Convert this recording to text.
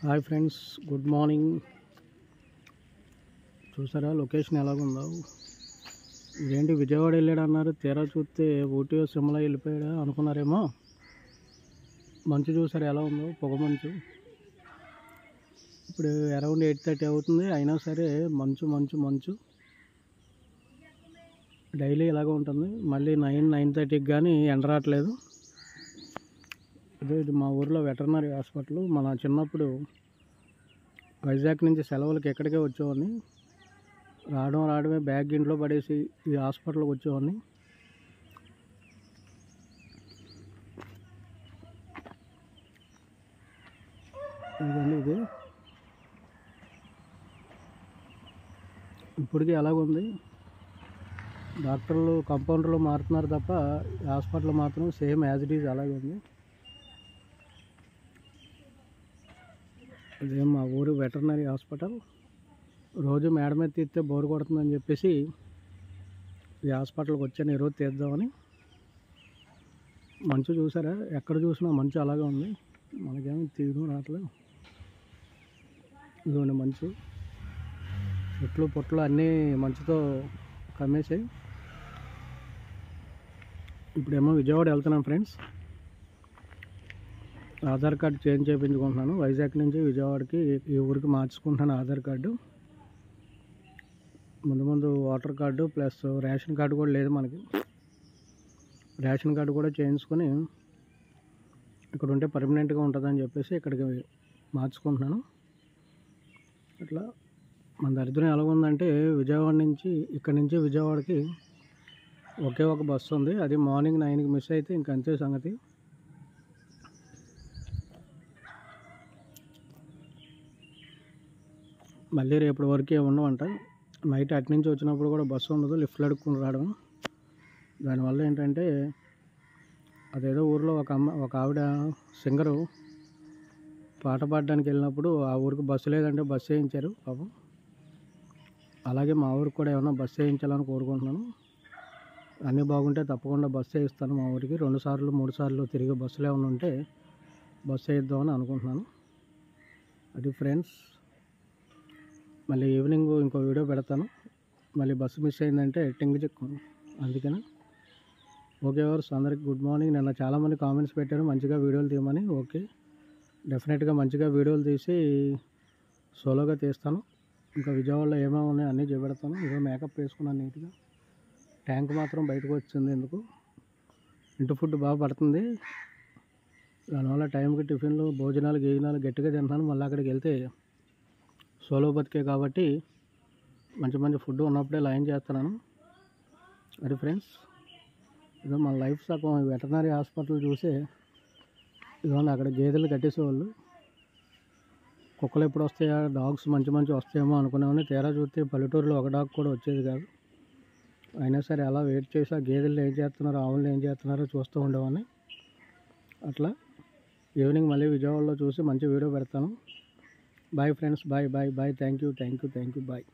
Hi friends, good morning. చూసారా location ఎలాగుందో? ఇదేంటి విజయవాడ వెళ్ళాడు అన్నారు, తీరా చూస్తే ఊటీ సిమ్లా వెళ్ళిపోయాడా అనుకున్నారేమో. మంచు చూసారా ఎలా ఉందో, పొగ మంచు. ఇప్పుడు అరౌండ్ 8:30 అవుతుంది, అయినా సరే మంచు మంచు మంచు డైలీ ఇలాగ ఉంటుంది. మళ్ళీ 9:30కి కానీ ఎండ రావట్లేదు. ఇది మా ఊర్లో వెటర్నరీ హాస్పిటల్. మన చిన్నప్పుడు వైజాగ్ నుంచి సెలవులకి ఎక్కడికే వచ్చేవాడిని. రావడమే బ్యాగ్ ఇంట్లో పడేసి ఈ హాస్పిటల్కి వచ్చేవాడిని. ఇదండి ఇది. ఇప్పటికీ ఎలాగుంది, డాక్టర్లు కంపౌండర్లు మారుతున్నారు తప్ప హాస్పిటల్ మాత్రం సేమ్ యాజ్ ఇట్ ఈజ్ అలాగే ఉంది. ఇదే మా ఊరు వెటర్నరీ హాస్పిటల్. రోజు మేడ మీద తీస్తే బోరు కొడుతుందని చెప్పేసి ఈ హాస్పిటల్కి వచ్చాను ఈరోజు తీద్దామని. మంచు చూసారా, ఎక్కడ చూసినా మంచు అలాగే ఉంది. మనకేమో తీయడం రావట్లేదు. ఇదిగోండి మంచు, చెట్లు పొట్లు అన్నీ మంచుతో కమ్మేసాయి. ఇప్పుడేమో విజయవాడ వెళ్తున్నాం ఫ్రెండ్స్. ఆధార్ కార్డు చేంజ్ చేయించుకుంటున్నాను. వైజాగ్ నుంచి విజయవాడకి ఈ ఊరికి మార్చుకుంటున్నాను ఆధార్ కార్డు. ముందు voter card plus ration card కూడా లేదు మనకి. రేషన్ కార్డు కూడా చేయించుకొని ఇక్కడ ఉంటే పర్మనెంట్గా ఉంటుందని చెప్పేసి ఇక్కడికి మార్చుకుంటున్నాను. ఇట్లా మన దరిద్రం ఎలా ఉందంటే, విజయవాడ నుంచి ఇక్కడి నుంచి విజయవాడకి ఒకే ఒక బస్సు ఉంది. అది మార్నింగ్ 9కి మిస్ అయితే ఇంకంతే సంగతి. మళ్ళీ రేపటి వరకు ఉండవంట. నైట్ అటు నుంచి వచ్చినప్పుడు కూడా బస్సు ఉండదు, లిఫ్ట్లు అడుక్కుని రావడం. దానివల్ల ఏంటంటే, అదేదో ఊరిలో ఒక ఆవిడ సింగరు పాట పాడడానికి వెళ్ళినప్పుడు ఆ ఊరికి బస్సు లేదంటే బస్సు వేయించారు పాపం. అలాగే మా ఊరికి కూడా ఏమన్నా బస్సు వేయించాలని కోరుకుంటున్నాను. అన్నీ బాగుంటే తప్పకుండా బస్సు వేయిస్తాను మా ఊరికి. 2 సార్లు 3 సార్లు తిరిగే బస్సులు ఏమైనా ఉంటే బస్సు వేయిద్దామని అనుకుంటున్నాను. అది ఫ్రెండ్స్. మళ్ళీ ఈవినింగ్ ఇంకో వీడియో పెడతాను. మళ్ళీ బస్సు మిస్ అయిందంటే టింగ్ చెక్కును, అందుకని. ఓకే వర్స్, అందరికి గుడ్ మార్నింగ్. నిన్న చాలామంది కామెంట్స్ పెట్టారు మంచిగా వీడియోలు తీయమని. ఓకే, డెఫినెట్గా మంచిగా వీడియోలు తీసి సోలోగా తీస్తాను. ఇంకా విజయవాడలో ఏమేమి ఉన్నాయో అన్నీ చూపెడతాను. ఇదో మేకప్ వేసుకున్నాను నీట్గా. ట్యాంక్ మాత్రం బయటకు వచ్చింది ఎందుకు. ఇంటి ఫుడ్ బాగా పడుతుంది, దానివల్ల టైంకి టిఫిన్లు భోజనాలు గట్టిగా తింటున్నాను. మళ్ళీ అక్కడికి వెళ్తే సోలో బతికే కాబట్టి మంచి ఫుడ్ ఉన్నప్పుడే లైన్ చేస్తున్నాను. అది ఫ్రెండ్స్. ఇదో మన లైఫ్ సగం వెటర్నరీ హాస్పిటల్ చూసే. ఇదిగోండి అక్కడ గేదెలు కట్టేసేవాళ్ళు. కుక్కలు ఎప్పుడు వస్తాయా, డాగ్స్ మంచి వస్తాయేమో అనుకునేవాడిని. తీరా చూస్తే పల్లెటూరులో ఒక డాగ్ కూడా వచ్చేది కాదు. అయినా సరే అలా వెయిట్ చేసి ఆ గేదెలు ఏం చేస్తున్నారో, ఆవులు ఏం చేస్తున్నారో చూస్తూ ఉండేవాడిని. అట్లా ఈవినింగ్ మళ్ళీ విజయవాడలో చూసి మంచి వీడియో పెడతాను. Bye friends, bye. Thank you. Bye.